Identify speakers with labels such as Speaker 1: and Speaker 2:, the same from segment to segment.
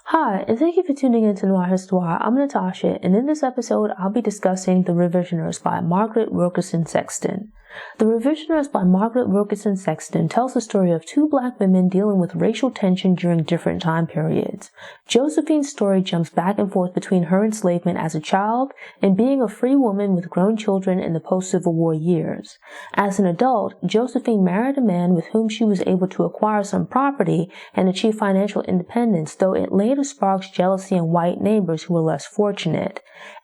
Speaker 1: Hi, and thank you for tuning in to Noir Histoire. I'm Natasha, and in this episode, I'll be discussing The Revisioners by Margaret Wilkerson Sexton. The Revisioners by Margaret Wilkerson Sexton tells the story of two Black women dealing with racial tension during different time periods. Josephine's story jumps back and forth between her enslavement as a child and being a free woman with grown children in the post-Civil War years. As an adult, Josephine married a man with whom she was able to acquire some property and achieve financial independence, though it later sparks jealousy in white neighbors who were less fortunate.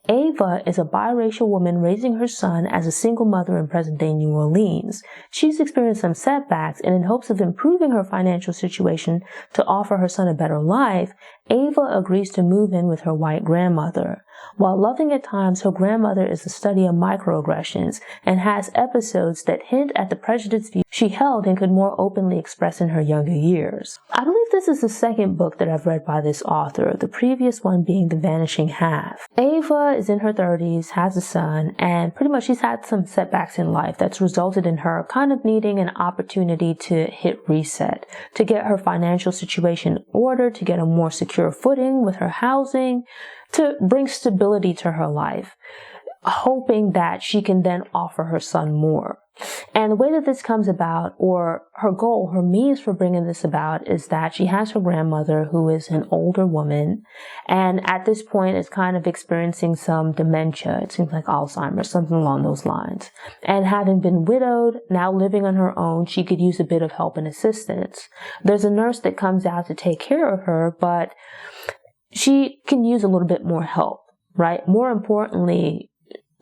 Speaker 1: Ava is a biracial woman raising her son as a single mother in present-day New Orleans. She's experienced some setbacks, and in hopes of improving her financial situation to offer her son a better life, Ava agrees to move in with her white grandmother. While loving at times, her grandmother is the study of microaggressions and has episodes that hint at the prejudiced view she held and could more openly express in her younger years. I believe this is the second book that I've read by this author, the previous one being The Vanishing Half. Ava is in her 30s, has a son, and pretty much she's had some setbacks in life that's resulted in her kind of needing an opportunity to hit reset, to get her financial situation in order, to get a more secure footing with her housing, to bring stability to her life, hoping that she can then offer her son more. And the way that this comes about, or her goal, her means for bringing this about, is that she has her grandmother, who is an older woman, and at this point is kind of experiencing some dementia. It seems like Alzheimer's, something along those lines. And having been widowed, now living on her own, she could use a bit of help and assistance. There's a nurse that comes out to take care of her, but she can use a little bit more help, right? More importantly,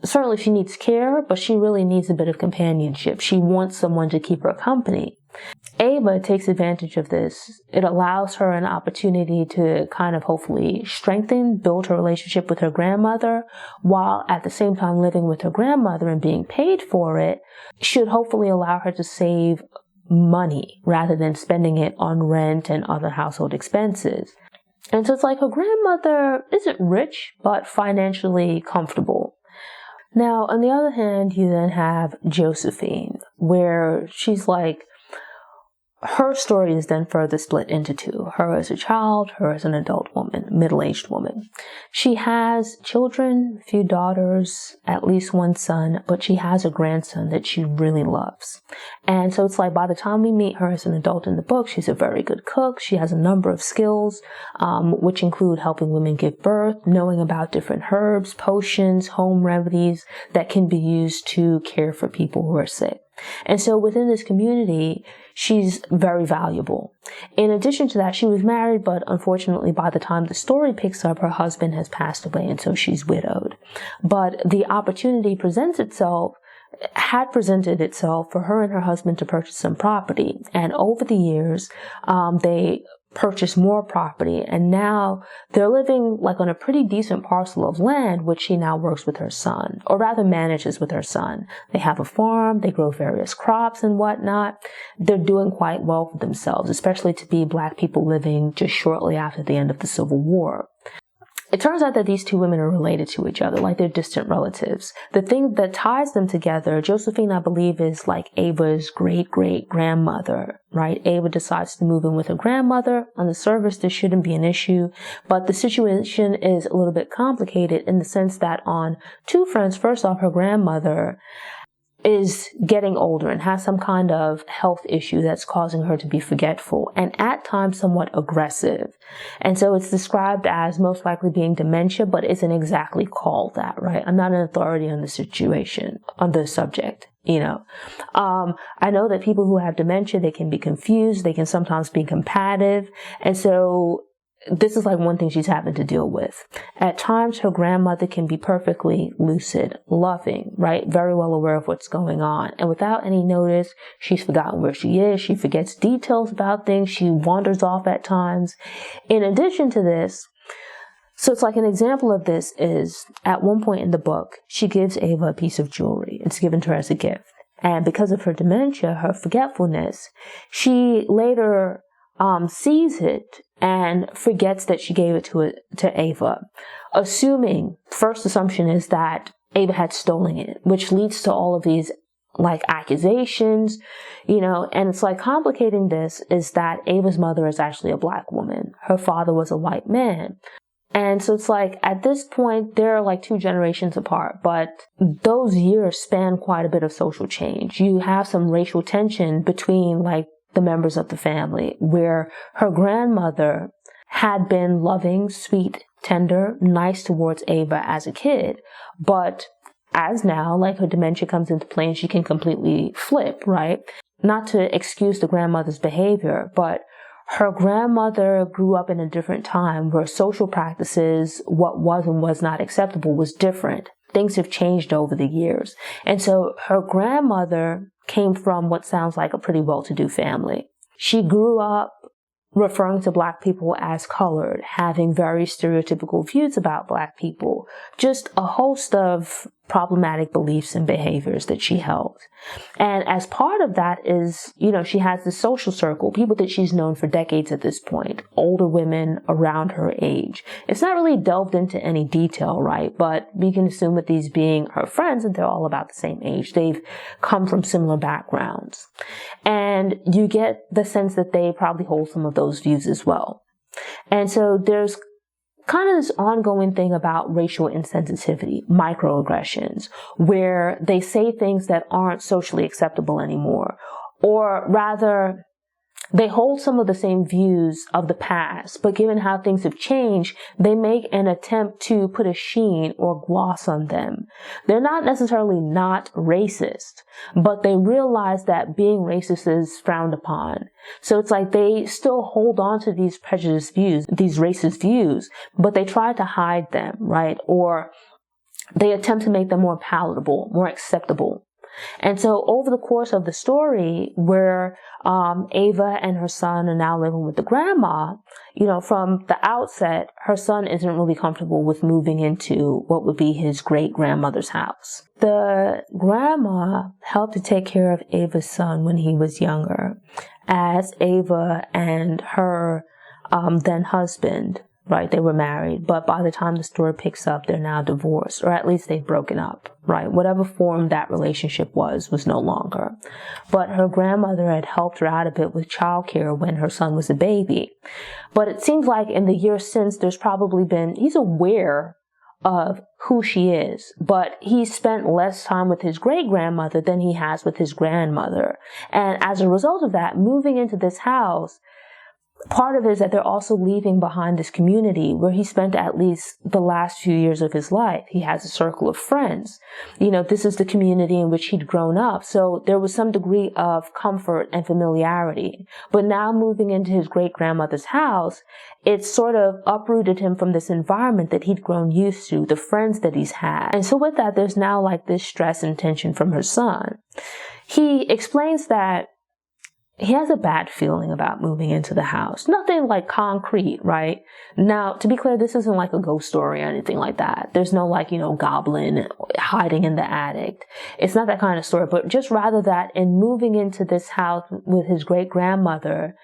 Speaker 1: certainly she needs care, but she really needs a bit of companionship. She wants someone to keep her company. Ava takes advantage of this. It allows her an opportunity to kind of hopefully build her relationship with her grandmother, while at the same time living with her grandmother and being paid for it should hopefully allow her to save money rather than spending it on rent and other household expenses. And so it's like her grandmother isn't rich, but financially comfortable. Now, on the other hand, you then have Josephine, where she's like, her story is then further split into two. Her as a child, her as an adult woman, middle-aged woman. She has children, a few daughters, at least one son, but she has a grandson that she really loves. And so it's like by the time we meet her as an adult in the book, she's a very good cook. She has a number of skills, which include helping women give birth, knowing about different herbs, potions, home remedies that can be used to care for people who are sick. And so within this community, she's very valuable. In addition to that, she was married, but unfortunately, by the time the story picks up, her husband has passed away, and so she's widowed. But the opportunity had presented itself for her and her husband to purchase some property. And over the years, they purchased more property, and now they're living like on a pretty decent parcel of land, which she now works with her son, or rather manages with her son. They have a farm, they grow various crops and whatnot. They're doing quite well for themselves, especially to be Black people living just shortly after the end of the Civil War. It turns out that these two women are related to each other, like they're distant relatives. The thing that ties them together, Josephine, I believe, is like Ava's great-great-grandmother, right? Ava decides to move in with her grandmother. On the surface, this shouldn't be an issue, but the situation is a little bit complicated in the sense that on two fronts, first off, her grandmother is getting older and has some kind of health issue that's causing her to be forgetful and at times somewhat aggressive. And so it's described as most likely being dementia, but isn't exactly called that, right? I'm not an authority on the situation, on the subject, you know. I know that people who have dementia, they can be confused, they can sometimes be combative, and so this is like one thing she's having to deal with. At times, her grandmother can be perfectly lucid, loving, right? Very well aware of what's going on. And without any notice, she's forgotten where she is. She forgets details about things. She wanders off at times. In addition to this, so it's like an example of this is at one point in the book, she gives Ava a piece of jewelry. It's given to her as a gift. And because of her dementia, her forgetfulness, she later sees it and forgets that she gave it to Ava, assuming, first assumption is that Ava had stolen it, which leads to all of these like accusations, and it's like complicating this is that Ava's mother is actually a black woman. Her father was a white man. And so it's like at this point, they're like 2 generations apart, but those years span quite a bit of social change. You have some racial tension between like the members of the family, where her grandmother had been loving, sweet, tender, nice towards Ava as a kid. But as now, like her dementia comes into play and she can completely flip, right? Not to excuse the grandmother's behavior, but her grandmother grew up in a different time where social practices, what was and was not acceptable, was different. Things have changed over the years. And so her grandmother came from what sounds like a pretty well-to-do family. She grew up referring to black people as colored, having very stereotypical views about black people, just a host of problematic beliefs and behaviors that she held. And as part of that is, she has this social circle, people that she's known for decades at this point, older women around her age. It's not really delved into any detail, right? But we can assume with these being her friends that they're all about the same age. They've come from similar backgrounds. And you get the sense that they probably hold some of those views as well. And so there's kind of this ongoing thing about racial insensitivity, microaggressions, where they say things that aren't socially acceptable anymore, or rather, they hold some of the same views of the past, but given how things have changed, they make an attempt to put a sheen or gloss on them. They're not necessarily not racist, but they realize that being racist is frowned upon. So it's like they still hold on to these prejudiced views, these racist views, but they try to hide them, right? Or they attempt to make them more palatable, more acceptable. And so over the course of the story, where Ava and her son are now living with the grandma, from the outset, her son isn't really comfortable with moving into what would be his great-grandmother's house. The grandma helped to take care of Ava's son when he was younger, as Ava and her then husband, right, they were married, but by the time the story picks up, they're now divorced, or at least they've broken up, right? Whatever form that relationship was no longer. But her grandmother had helped her out a bit with childcare when her son was a baby. But it seems like in the years since, there's probably been, he's aware of who she is, but he spent less time with his great-grandmother than he has with his grandmother. And as a result of that, moving into this house, part of it is that they're also leaving behind this community where he spent at least the last few years of his life. He has a circle of friends. This is the community in which he'd grown up. So there was some degree of comfort and familiarity. But now moving into his great-grandmother's house, it sort of uprooted him from this environment that he'd grown used to, the friends that he's had. And so with that, there's now like this stress and tension from her son. He explains that he has a bad feeling about moving into the house. Nothing like concrete, right? Now, to be clear, this isn't like a ghost story or anything like that. There's no goblin hiding in the attic. It's not that kind of story, but just rather that in moving into this house with his great-grandmother,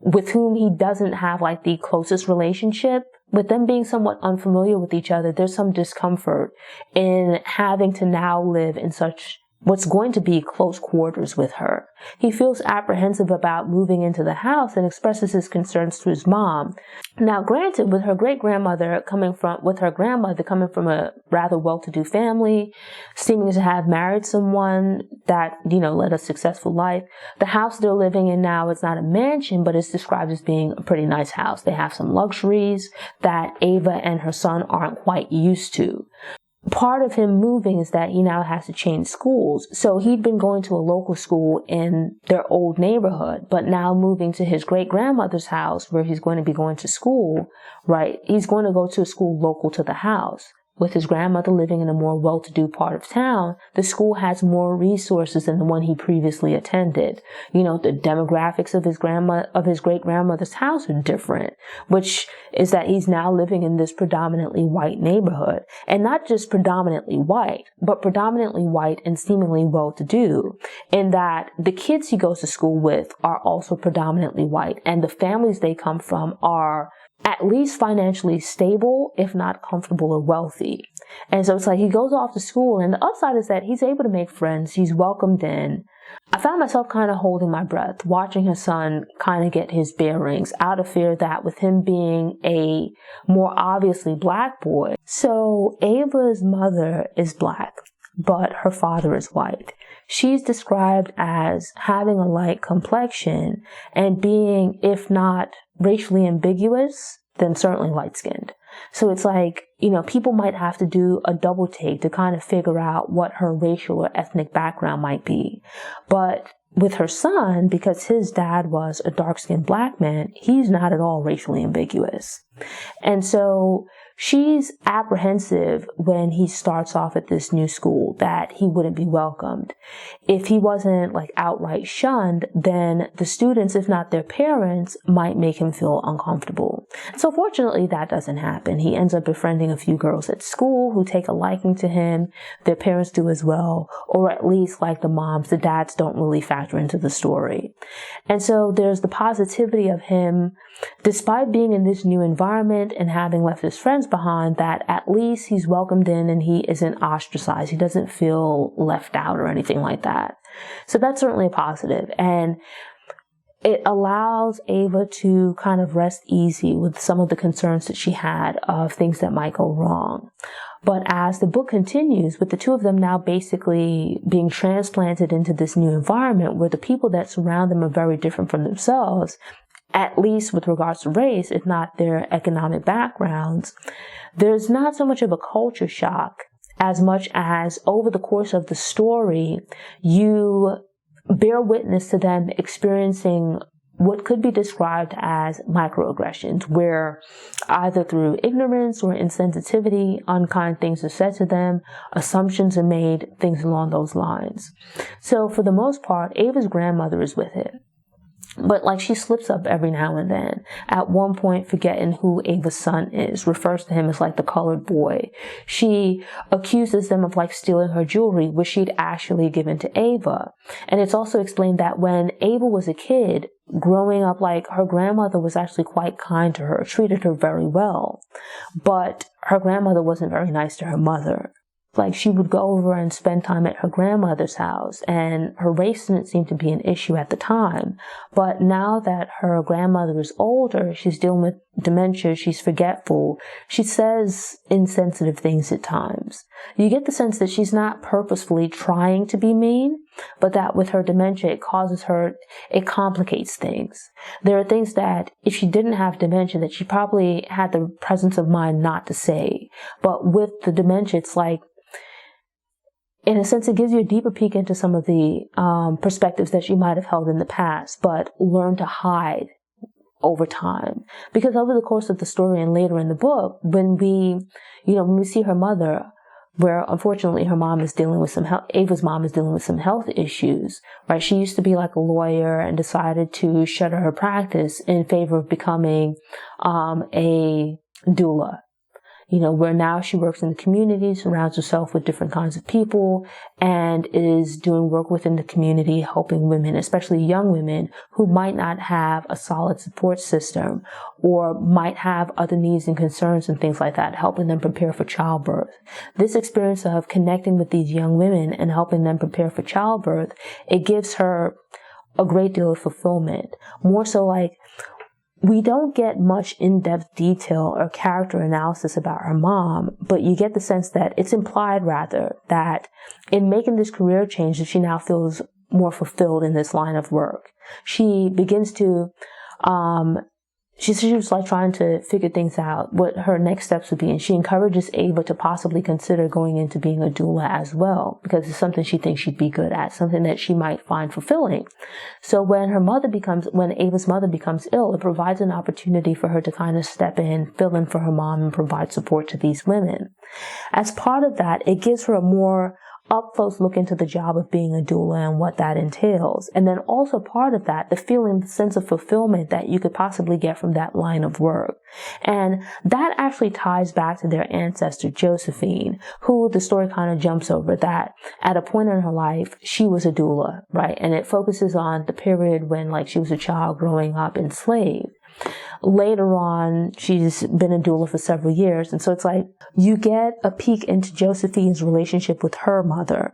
Speaker 1: with whom he doesn't have like the closest relationship, with them being somewhat unfamiliar with each other, there's some discomfort in having to now live in such what's going to be close quarters with her. He feels apprehensive about moving into the house and expresses his concerns to his mom. Now, granted, with her grandmother coming from a rather well-to-do family, seeming to have married someone that, led a successful life, the house they're living in now is not a mansion, but it's described as being a pretty nice house. They have some luxuries that Ava and her son aren't quite used to. Part of him moving is that he now has to change schools. So he'd been going to a local school in their old neighborhood, but now moving to his great-grandmother's house where he's going to be going to school, right? He's going to go to a school local to the house. With his grandmother living in a more well-to-do part of town, the school has more resources than the one he previously attended. The demographics of his great-grandmother's house are different, which is that he's now living in this predominantly white neighborhood. And not just predominantly white, but predominantly white and seemingly well-to-do, in that the kids he goes to school with are also predominantly white, and the families they come from are at least financially stable, if not comfortable or wealthy. And so it's like he goes off to school, and the upside is that he's able to make friends. He's welcomed in. I found myself kind of holding my breath, watching his son kind of get his bearings, out of fear that with him being a more obviously black boy. So Ava's mother is black, but her father is white. She's described as having a light complexion and being, if not racially ambiguous, then certainly light-skinned. So it's like, people might have to do a double take to kind of figure out what her racial or ethnic background might be. But with her son, because his dad was a dark-skinned black man, he's not at all racially ambiguous. And so she's apprehensive when he starts off at this new school that he wouldn't be welcomed. If he wasn't like outright shunned, then the students, if not their parents, might make him feel uncomfortable. So fortunately, that doesn't happen. He ends up befriending a few girls at school who take a liking to him. Their parents do as well, or at least like the moms, the dads don't really factor into the story. And so there's the positivity of him, despite being in this new environment and having left his friends behind, that at least he's welcomed in and he isn't ostracized. He doesn't feel left out or anything like that. So that's certainly a positive. And it allows Ava to kind of rest easy with some of the concerns that she had of things that might go wrong. But as the book continues, with the two of them now basically being transplanted into this new environment where the people that surround them are very different from themselves, at least with regards to race, if not their economic backgrounds, there's not so much of a culture shock as much as over the course of the story, you bear witness to them experiencing what could be described as microaggressions, where either through ignorance or insensitivity, unkind things are said to them, assumptions are made, things along those lines. So for the most part, Ava's grandmother is with it. But like she slips up every now and then, at one point forgetting who Ava's son is, refers to him as like the colored boy. She accuses them of like stealing her jewelry, which she'd actually given to Ava. And it's also explained that when Ava was a kid, growing up, like her grandmother was actually quite kind to her, treated her very well. But her grandmother wasn't very nice to her mother. Like she would go over and spend time at her grandmother's house, and her race didn't seem to be an issue at the time. But now that her grandmother is older, she's dealing with dementia, she's forgetful, she says insensitive things at times. You get the sense that she's not purposefully trying to be mean, but that with her dementia, it complicates things. There are things that if she didn't have dementia, that she probably had the presence of mind not to say. But with the dementia, it's like, in a sense, it gives you a deeper peek into some of the perspectives that she might have held in the past, but learned to hide over time. Because over the course of the story and later in the book, when we see her mother, where unfortunately her mom is dealing with Ava's mom is dealing with some health issues, right? She used to be like a lawyer and decided to shutter her practice in favor of becoming a doula. Where now she works in the community, surrounds herself with different kinds of people, and is doing work within the community, helping women, especially young women, who might not have a solid support system or might have other needs and concerns and things like that, helping them prepare for childbirth. This experience of connecting with these young women and helping them prepare for childbirth, it gives her a great deal of fulfillment. More so like, we don't get much in-depth detail or character analysis about her mom, but you get the sense that it's implied, rather, that in making this career change, that she now feels more fulfilled in this line of work. She begins to, she was like trying to figure things out, what her next steps would be, and she encourages Ava to possibly consider going into being a doula as well, because it's something she thinks she'd be good at, something that she might find fulfilling. So when Ava's mother becomes ill, it provides an opportunity for her to kind of step in, fill in for her mom, and provide support to these women. As part of that, it gives her a more up-close look into the job of being a doula and what that entails. And then also part of that, the sense of fulfillment that you could possibly get from that line of work. And that actually ties back to their ancestor, Josephine, who the story kind of jumps over, that at a point in her life, she was a doula, right? And it focuses on the period when like she was a child growing up enslaved. Later on, she's been a doula for several years. And so it's like you get a peek into Josephine's relationship with her mother,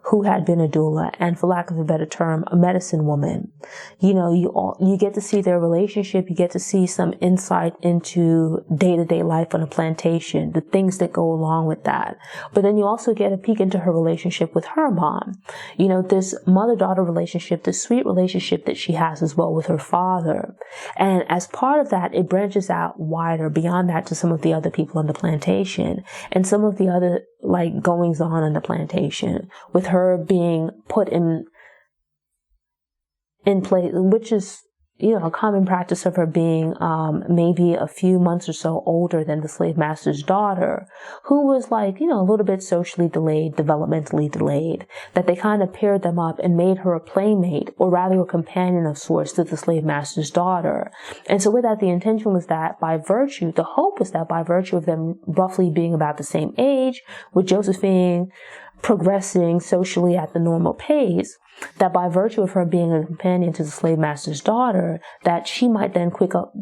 Speaker 1: who had been a doula and, for lack of a better term, a medicine woman. You get to see their relationship. You get to see some insight into day-to-day life on a plantation, the things that go along with that. But then you also get a peek into her relationship with her mom. This mother-daughter relationship, this sweet relationship that she has as well with her father. And as part of that, it branches out wider beyond that to some of the other people on the plantation and some of the other goings on the plantation, with her being put in place, which is, a common practice of her being maybe a few months or so older than the slave master's daughter, who was a little bit socially delayed, developmentally delayed, that they kind of paired them up and made her a playmate, or rather a companion of sorts, to the slave master's daughter. And so with that, the intention was that the hope was that by virtue of them roughly being about the same age, with Josephine progressing socially at the normal pace, that by virtue of her being a companion to the slave master's daughter, that she might then pick up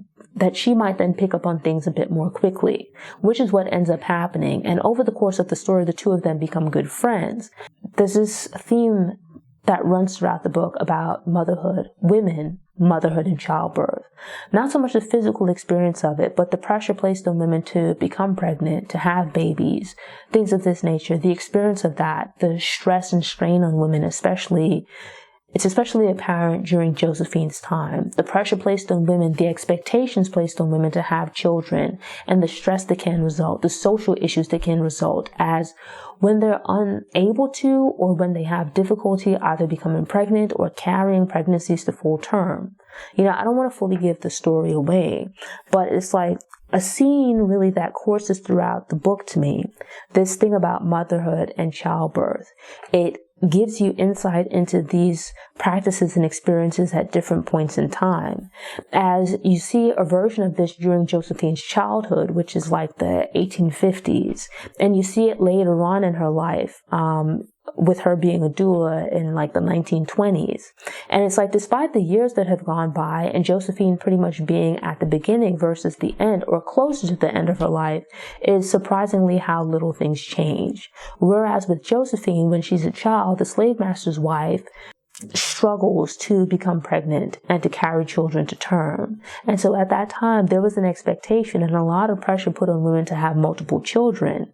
Speaker 1: on things a bit more quickly, which is what ends up happening. And over the course of the story, the two of them become good friends. There's this theme that runs throughout the book about motherhood and childbirth. Not so much the physical experience of it, but the pressure placed on women to become pregnant, to have babies, things of this nature, the experience of that, the stress and strain on women it's especially apparent during Josephine's time. The pressure placed on women, the expectations placed on women to have children, and the stress that can result, the social issues that can result as when they're unable to, or when they have difficulty either becoming pregnant or carrying pregnancies to full term. I don't want to fully give the story away, but it's like a scene really that courses throughout the book to me. This thing about motherhood and childbirth. It gives you insight into these practices and experiences at different points in time. As you see a version of this during Josephine's childhood, which is like the 1850s, and you see it later on in her life, with her being a doula in like the 1920s. And it's like, despite the years that have gone by and Josephine pretty much being at the beginning versus the end, or closer to the end of her life, is surprisingly how little things change. Whereas with Josephine, when she's a child, the slave master's wife struggles to become pregnant and to carry children to term. And so at that time, there was an expectation and a lot of pressure put on women to have multiple children.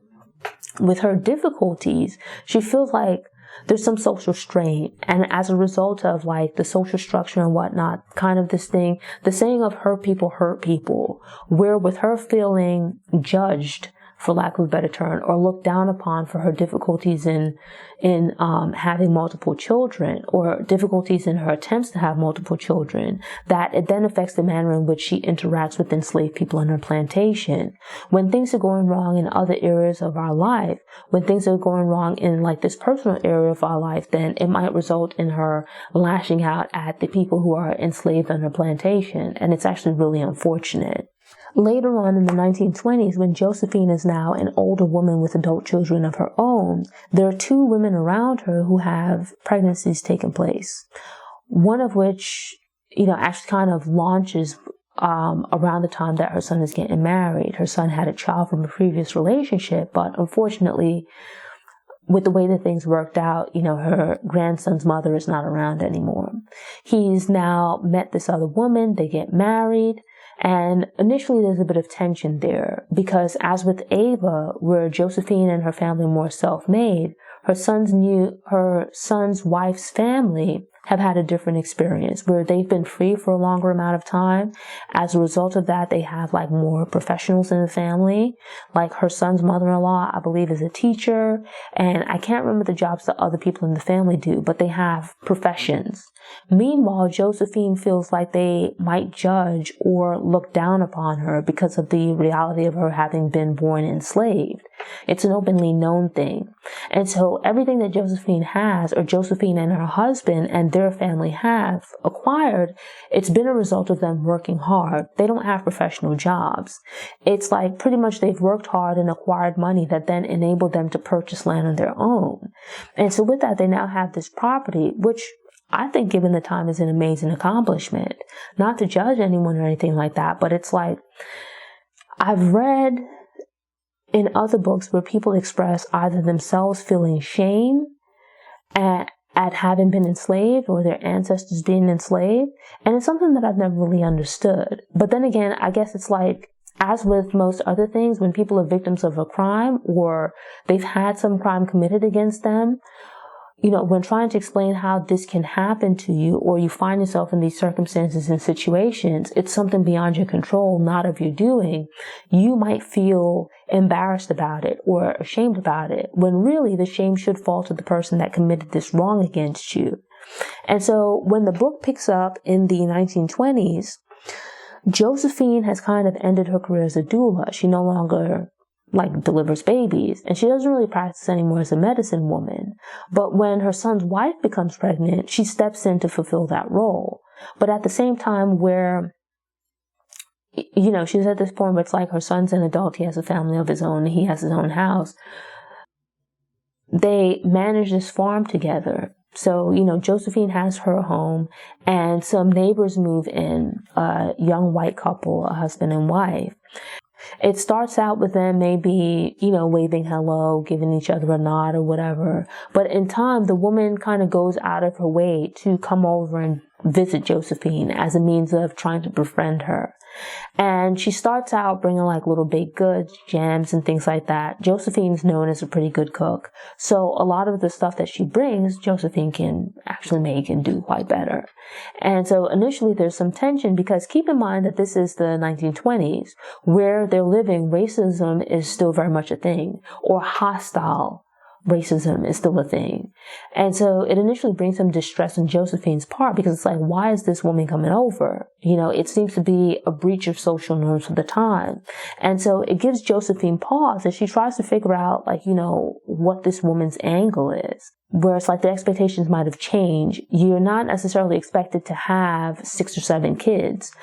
Speaker 1: With her difficulties, she feels like there's some social strain. And as a result of the social structure and whatnot, kind of this thing, the saying of hurt people, where with her feeling judged, for lack of a better term, or looked down upon for her difficulties in having multiple children, or difficulties in her attempts to have multiple children, that it then affects the manner in which she interacts with enslaved people on her plantation. When things are going wrong in other areas of our life, when things are going wrong in this personal area of our life, then it might result in her lashing out at the people who are enslaved on her plantation. And it's actually really unfortunate. Later on in the 1920s, when Josephine is now an older woman with adult children of her own, there are two women around her who have pregnancies taking place. One of which, actually kind of launches around the time that her son is getting married. Her son had a child from a previous relationship, but unfortunately, with the way that things worked out, her grandson's mother is not around anymore. He's now met this other woman, they get married. And initially there's a bit of tension there because, as with Ava, where Josephine and her family are more self-made, her son's wife's family have had a different experience where they've been free for a longer amount of time. As a result of that, they have more professionals in the family. Her son's mother-in-law, I believe, is a teacher, and I can't remember the jobs that other people in the family do, but they have professions. Meanwhile, Josephine feels like they might judge or look down upon her because of the reality of her having been born enslaved. It's an openly known thing. And so everything that Josephine has, or Josephine and her husband and their family have acquired, it's been a result of them working hard. They don't have professional jobs. It's pretty much they've worked hard and acquired money that then enabled them to purchase land on their own. And so with that, they now have this property, which I think given the time is an amazing accomplishment. Not to judge anyone or anything like that, but it's like, I've read in other books where people express either themselves feeling shame at having been enslaved or their ancestors being enslaved. And it's something that I've never really understood. But then again, I guess it's like, as with most other things, when people are victims of a crime or they've had some crime committed against them, when trying to explain how this can happen to you, or you find yourself in these circumstances and situations, it's something beyond your control, not of your doing. You might feel embarrassed about it or ashamed about it, when really the shame should fall to the person that committed this wrong against you. And so when the book picks up in the 1920s, Josephine has kind of ended her career as a doula. She no longer delivers babies, and she doesn't really practice anymore as a medicine woman. But when her son's wife becomes pregnant, she steps in to fulfill that role. But at the same time where, she's at this point where it's like her son's an adult, he has a family of his own, he has his own house. They manage this farm together. So, Josephine has her home, and some neighbors move in, a young white couple, a husband and wife. It starts out with them maybe, waving hello, giving each other a nod or whatever. But in time, the woman kind of goes out of her way to come over and visit Josephine as a means of trying to befriend her. And she starts out bringing little baked goods, jams, and things like that. Josephine's known as a pretty good cook. So a lot of the stuff that she brings, Josephine can actually make and do quite better. And so initially there's some tension, because keep in mind that this is the 1920s. Where they're living, racism is still very much a thing, or hostile racism is still a thing. And so it initially brings some distress on Josephine's part, because it's like, why is this woman coming over? It seems to be a breach of social norms for the time. And so it gives Josephine pause as she tries to figure out, what this woman's angle is. Where it's like the expectations might have changed. You're not necessarily expected to have 6 or 7 kids,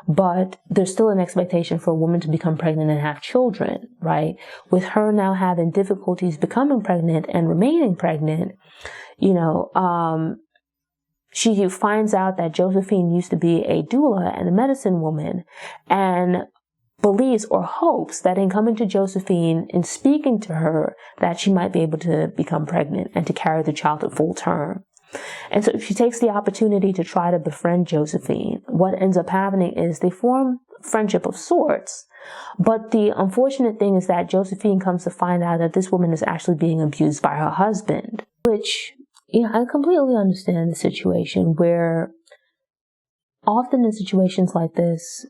Speaker 1: but there's still an expectation for a woman to become pregnant and have children, right? With her now having difficulties becoming pregnant and remaining pregnant, she finds out that Josephine used to be a doula and a medicine woman, and believes or hopes that in coming to Josephine and speaking to her, that she might be able to become pregnant and to carry the child to full term. And so she takes the opportunity to try to befriend Josephine. What ends up happening is they form friendship of sorts. But the unfortunate thing is that Josephine comes to find out that this woman is actually being abused by her husband, which, I completely understand the situation, where often in situations like this,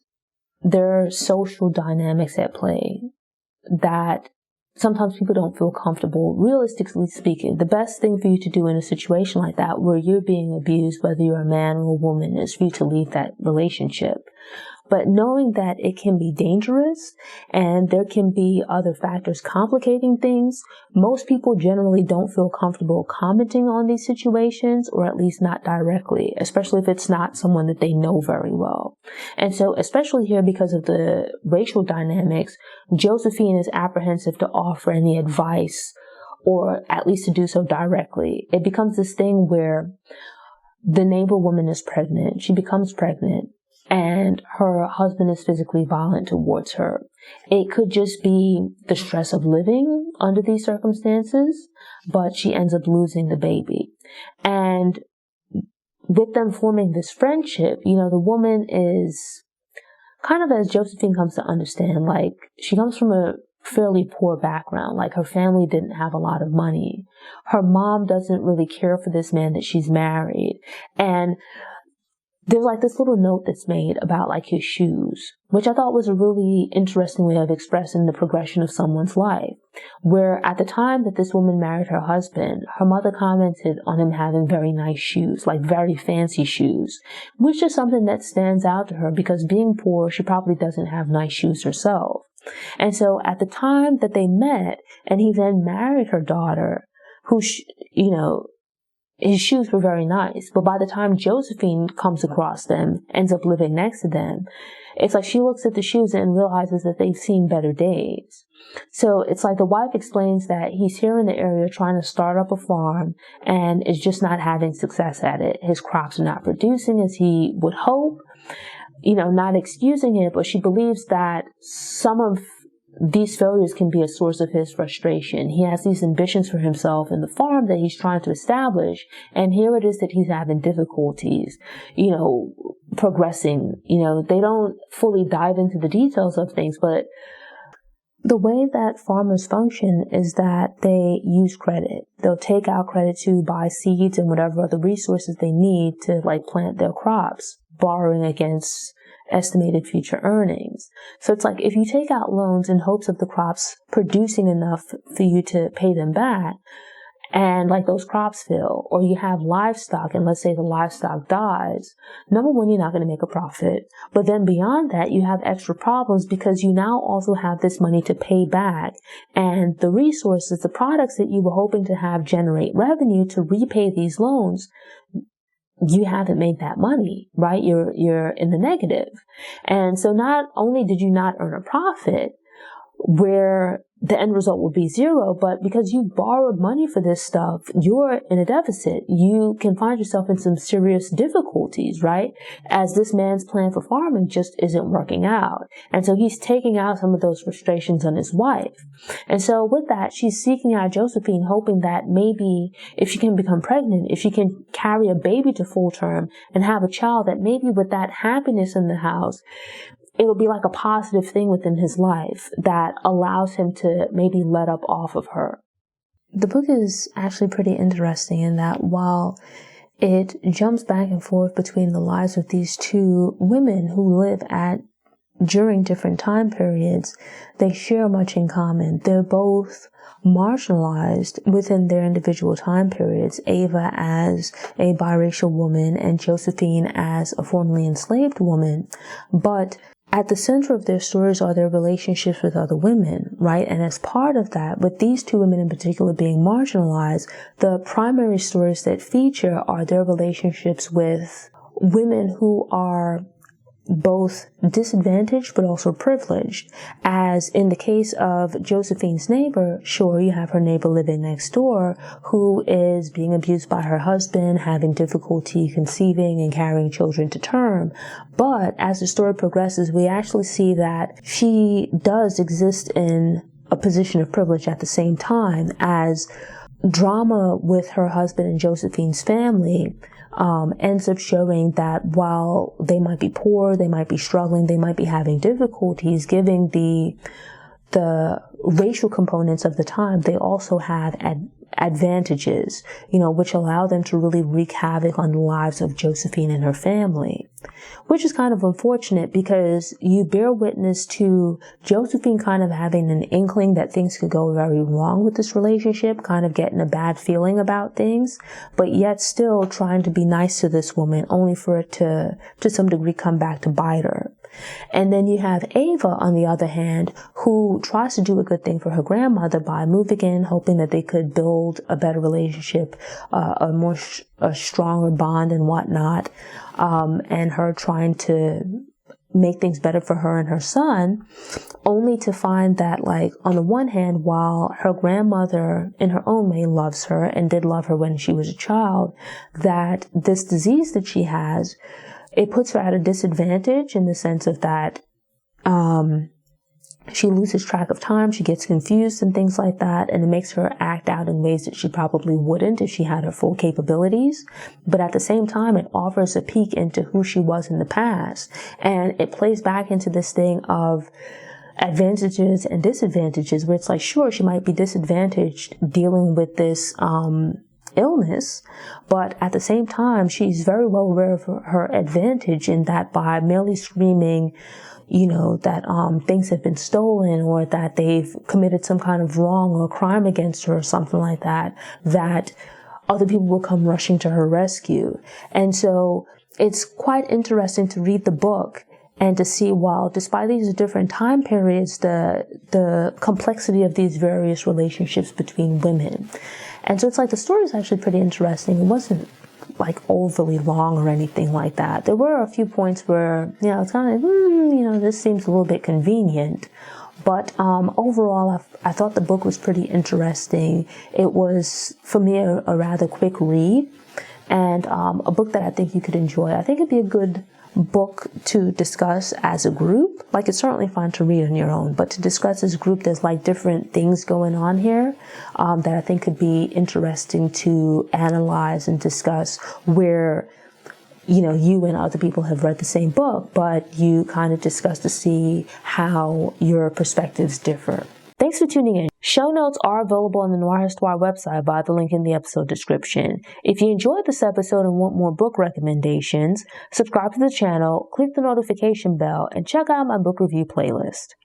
Speaker 1: there are social dynamics at play that sometimes people don't feel comfortable. Realistically speaking, the best thing for you to do in a situation like that, where you're being abused, whether you're a man or a woman, is for you to leave that relationship. But knowing that it can be dangerous and there can be other factors complicating things, most people generally don't feel comfortable commenting on these situations, or at least not directly, especially if it's not someone that they know very well. And so, especially here because of the racial dynamics, Josephine is apprehensive to offer any advice, or at least to do so directly. It becomes this thing where the neighbor woman is pregnant, she becomes pregnant, and her husband is physically violent towards her. It could just be the stress of living under these circumstances, but she ends up losing the baby. And with them forming this friendship, the woman is kind of, as Josephine comes to understand, she comes from a fairly poor background. Her family didn't have a lot of money. Her mom doesn't really care for this man that she's married. And there's this little note that's made about his shoes, which I thought was a really interesting way of expressing the progression of someone's life. Where at the time that this woman married her husband, her mother commented on him having very nice shoes, very fancy shoes, which is something that stands out to her, because being poor, she probably doesn't have nice shoes herself. And so at the time that they met, and he then married her daughter, who, his shoes were very nice. But by the time Josephine comes across them, ends up living next to them, it's like she looks at the shoes and realizes that they've seen better days. So it's like the wife explains that he's here in the area trying to start up a farm and is just not having success at it. His crops are not producing as he would hope, not excusing it, but she believes that some of these failures can be a source of his frustration. He has these ambitions for himself and the farm that he's trying to establish, and here it is that he's having difficulties, progressing. They don't fully dive into the details of things, but the way that farmers function is that they use credit. They'll take out credit to buy seeds and whatever other resources they need to plant their crops, borrowing against estimated future earnings. So it's like if you take out loans in hopes of the crops producing enough for you to pay them back, and those crops fail, or you have livestock and let's say the livestock dies, number one, you're not going to make a profit. But then beyond that, you have extra problems because you now also have this money to pay back, and the resources, the products that you were hoping to have generate revenue to repay these loans, you haven't made that money, right? You're in the negative. And so not only did you not earn a profit where the end result will be zero, but because you borrowed money for this stuff, you're in a deficit. You can find yourself in some serious difficulties, right? As this man's plan for farming just isn't working out. And so he's taking out some of those frustrations on his wife. And so with that, she's seeking out Josephine, hoping that maybe if she can become pregnant, if she can carry a baby to full term and have a child, that maybe with that happiness in the house, it'll be like a positive thing within his life that allows him to maybe let up off of her. The book is actually pretty interesting in that while it jumps back and forth between the lives of these two women who live during different time periods, they share much in common. They're both marginalized within their individual time periods. Ava as a biracial woman and Josephine as a formerly enslaved woman. But at the center of their stories are their relationships with other women, right? And as part of that, with these two women in particular being marginalized, the primary stories that feature are their relationships with women who are both disadvantaged but also privileged. As in the case of Josephine's neighbor, sure, you have her neighbor living next door who is being abused by her husband, having difficulty conceiving and carrying children to term. But as the story progresses, we actually see that she does exist in a position of privilege at the same time, as drama with her husband and Josephine's family ends up showing that while they might be poor, they might be struggling, they might be having difficulties, giving the racial components of the time, they also have advantages, which allow them to really wreak havoc on the lives of Josephine and her family, which is kind of unfortunate because you bear witness to Josephine kind of having an inkling that things could go very wrong with this relationship, kind of getting a bad feeling about things, but yet still trying to be nice to this woman, only for it to some degree come back to bite her. And then you have Ava, on the other hand, who tries to do a good thing for her grandmother by moving in, hoping that they could build a better relationship, a stronger bond and whatnot, and her trying to make things better for her and her son, only to find that, on the one hand, while her grandmother in her own way loves her and did love her when she was a child, that this disease that she has, it puts her at a disadvantage in the sense of that she loses track of time, she gets confused and things like that, and it makes her act out in ways that she probably wouldn't if she had her full capabilities. But at the same time, it offers a peek into who she was in the past, and it plays back into this thing of advantages and disadvantages, where it's like, sure, she might be disadvantaged dealing with this illness, but at the same time, she's very well aware of her advantage in that by merely screaming, that things have been stolen or that they've committed some kind of wrong or crime against her or something like that, that other people will come rushing to her rescue. And so it's quite interesting to read the book and to see, well, despite these different time periods, the complexity of these various relationships between women. And so it's like the story is actually pretty interesting. It wasn't like overly long or anything like that. There were a few points where, it's kind of, this seems a little bit convenient. But overall, I thought the book was pretty interesting. It was, for me, a rather quick read, and a book that I think you could enjoy. I think it'd be a good book to discuss as a group. Like, it's certainly fun to read on your own, but to discuss as a group, there's like different things going on here that I think could be interesting to analyze and discuss, where you and other people have read the same book, but you kind of discuss to see how your perspectives differ. Thanks for tuning in. Show notes are available on the Noir Histoire website via the link in the episode description. If you enjoyed this episode and want more book recommendations, subscribe to the channel, click the notification bell, and check out my book review playlist.